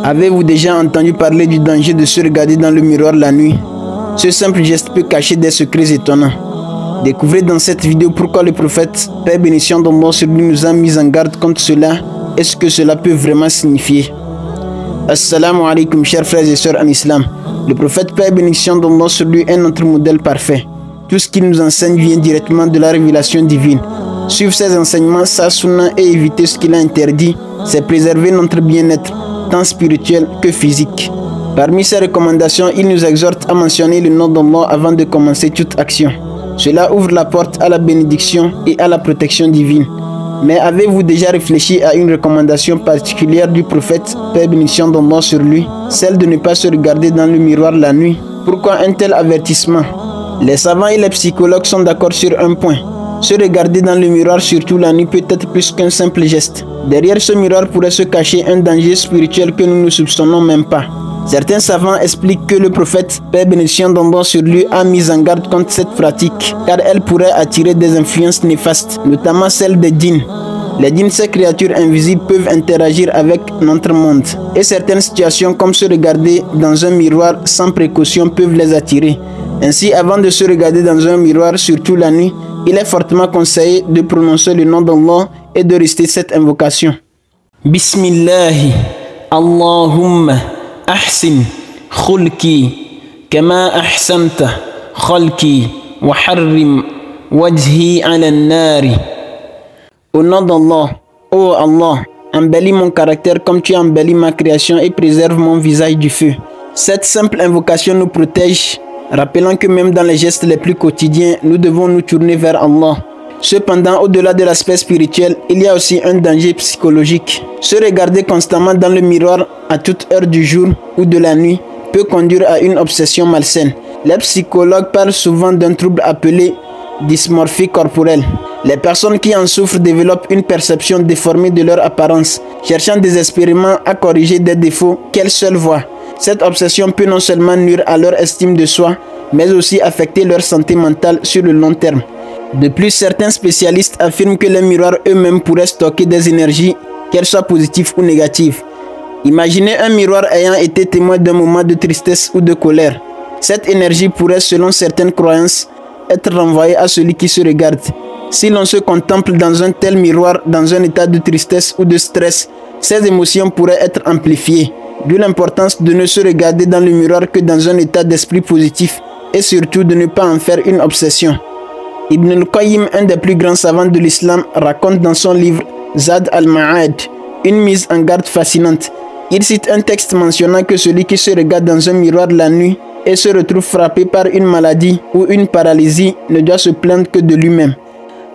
Avez-vous déjà entendu parler du danger de se regarder dans le miroir la nuit? Ce simple geste peut cacher des secrets étonnants. Découvrez dans cette vidéo pourquoi le prophète, paix et bénédiction d'Allah sur lui, nous a mis en garde contre cela et ce que cela peut vraiment signifier. Assalamu alaikum, chers frères et sœurs en islam. Le prophète, paix et bénédiction d'Allah sur lui, est notre modèle parfait. Tout ce qu'il nous enseigne vient directement de la révélation divine. Suivre ses enseignements, sa sunna et éviter ce qu'il a interdit, c'est préserver notre bien-être, tant spirituel que physique. Parmi ses recommandations, il nous exhorte à mentionner le nom d'Allah avant de commencer toute action. Cela ouvre la porte à la bénédiction et à la protection divine. Mais avez-vous déjà réfléchi à une recommandation particulière du prophète, paix et bénédiction d'Allah sur lui, celle de ne pas se regarder dans le miroir la nuit? Pourquoi un tel avertissement? Les savants et les psychologues sont d'accord sur un point. Se regarder dans le miroir, surtout la nuit, peut être plus qu'un simple geste. Derrière ce miroir pourrait se cacher un danger spirituel que nous ne soupçonnons même pas. Certains savants expliquent que le prophète, paix et bénédiction d'Allah sur lui, a mis en garde contre cette pratique, car elle pourrait attirer des influences néfastes, notamment celles des djinns. Les djinns, ces créatures invisibles, peuvent interagir avec notre monde, et certaines situations comme se regarder dans un miroir sans précaution peuvent les attirer. Ainsi, avant de se regarder dans un miroir, surtout la nuit, il est fortement conseillé de prononcer le nom d'Allah et de réciter cette invocation. Bismillahi, Allahumma ahsin khulki kama ahsanta khalki wa harrim wajhi ala nari. Au nom d'Allah, ô Allah, embellis mon caractère comme tu as embelli ma création et préserve mon visage du feu. Cette simple invocation nous protège, rappelant que même dans les gestes les plus quotidiens, nous devons nous tourner vers Allah. Cependant, au-delà de l'aspect spirituel, il y a aussi un danger psychologique. Se regarder constamment dans le miroir à toute heure du jour ou de la nuit peut conduire à une obsession malsaine. Les psychologues parlent souvent d'un trouble appelé dysmorphie corporelle. Les personnes qui en souffrent développent une perception déformée de leur apparence, cherchant désespérément à corriger des défauts qu'elles seules voient. Cette obsession peut non seulement nuire à leur estime de soi, mais aussi affecter leur santé mentale sur le long terme. De plus, certains spécialistes affirment que les miroirs eux-mêmes pourraient stocker des énergies, qu'elles soient positives ou négatives. Imaginez un miroir ayant été témoin d'un moment de tristesse ou de colère. Cette énergie pourrait, selon certaines croyances, être renvoyée à celui qui se regarde. Si l'on se contemple dans un tel miroir, dans un état de tristesse ou de stress, ces émotions pourraient être amplifiées. D'où l'importance de ne se regarder dans le miroir que dans un état d'esprit positif et surtout de ne pas en faire une obsession. Ibn al-Qayyim, un des plus grands savants de l'islam, raconte dans son livre Zad al-Ma'ad une mise en garde fascinante. Il cite un texte mentionnant que celui qui se regarde dans un miroir la nuit et se retrouve frappé par une maladie ou une paralysie ne doit se plaindre que de lui-même.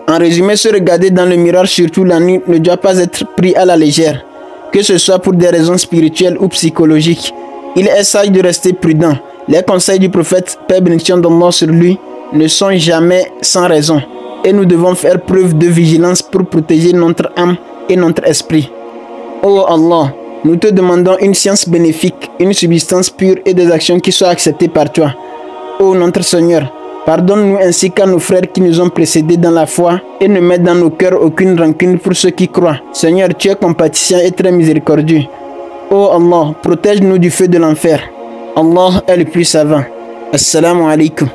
En résumé, se regarder dans le miroir surtout la nuit ne doit pas être pris à la légère, que ce soit pour des raisons spirituelles ou psychologiques. Il est sage de rester prudent. Les conseils du prophète, paix et bénédiction d'Allah sur lui, ne sont jamais sans raison. Et nous devons faire preuve de vigilance pour protéger notre âme et notre esprit. Oh Allah, nous te demandons une science bénéfique, une subsistance pure et des actions qui soient acceptées par toi. Oh notre Seigneur, pardonne-nous ainsi qu'à nos frères qui nous ont précédés dans la foi et ne mets dans nos cœurs aucune rancune pour ceux qui croient. Seigneur, tu es compatissant et très miséricordieux. Oh Allah, protège-nous du feu de l'enfer. Allah est le plus savant. Assalamu alaikum.